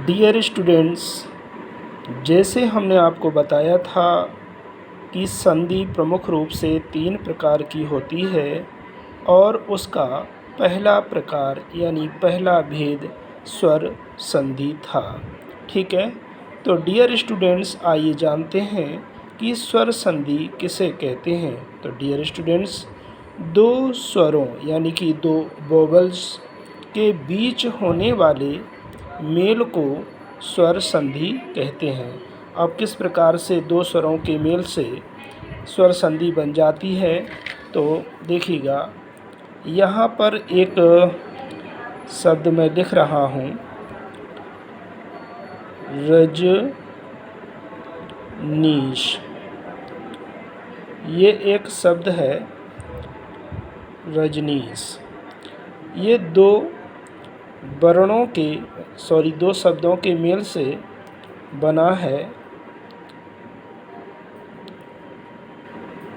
Dear students, जैसे हमने आपको बताया था कि संधि प्रमुख रूप से 3 प्रकार की होती है और उसका पहला प्रकार यानी पहला भेद स्वर संधि था। ठीक है, तो डियर स्टूडेंट्स आइए जानते हैं कि स्वर संधि किसे कहते हैं। तो डियर स्टूडेंट्स, दो स्वरों यानी कि दो वोवेल्स के बीच होने वाले मेल को स्वर संधि कहते हैं। अब किस प्रकार से दो स्वरों के मेल से स्वर संधि बन जाती है, तो देखिएगा, यहाँ पर एक शब्द मैं लिख रहा हूँ, रजनीश। ये एक शब्द है रजनीश। ये दो शब्दों के मेल से बना है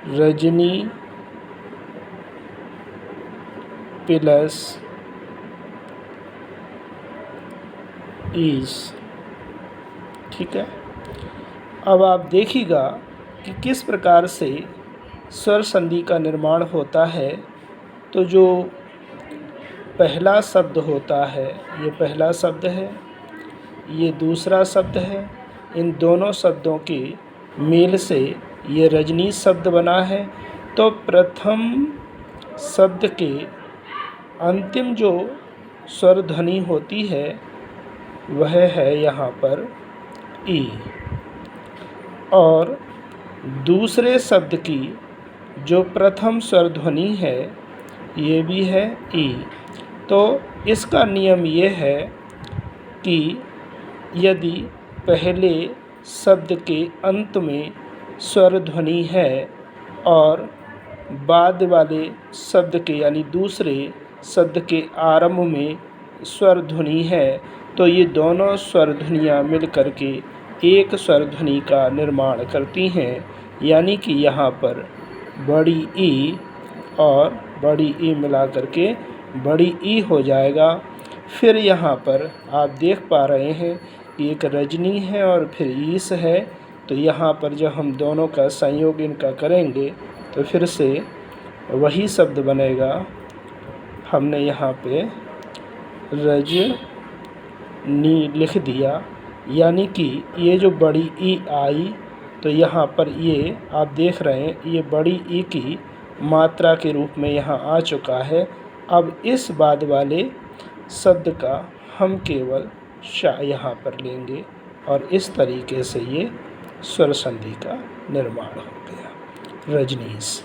रजनी प्लस ईश। ठीक है, अब आप देखिएगा कि किस प्रकार से स्वर संधि का निर्माण होता है। तो जो पहला शब्द होता है, ये पहला शब्द है, ये दूसरा शब्द है। इन दोनों शब्दों के मेल से ये रजनी शब्द बना है। तो प्रथम शब्द के अंतिम जो स्वर ध्वनि होती है वह है यहाँ पर ई, और दूसरे शब्द की जो प्रथम स्वर ध्वनि है ये भी है ई। तो इसका नियम ये है कि यदि पहले शब्द के अंत में स्वर ध्वनि है और बाद वाले शब्द के यानी दूसरे शब्द के आरंभ में स्वर ध्वनि है, तो ये दोनों स्वर ध्वनियाँ मिल कर के एक स्वर ध्वनि का निर्माण करती हैं। यानी कि यहाँ पर बड़ी ई और बड़ी ई मिला करके बड़ी ई हो जाएगा। फिर यहाँ पर आप देख पा रहे हैं कि एक रजनी है और फिर ईश है। तो यहाँ पर जब हम दोनों का संयोग इनका करेंगे तो फिर से वही शब्द बनेगा। हमने यहाँ पे रजनी लिख दिया, यानी कि ये जो बड़ी ई आई, तो यहाँ पर ये आप देख रहे हैं ये बड़ी ई की मात्रा के रूप में यहाँ आ चुका है। अब इस बाद वाले शब्द का हम केवल शा यहाँ पर लेंगे और इस तरीके से ये स्वर संधि का निर्माण हो गया, रजनीश।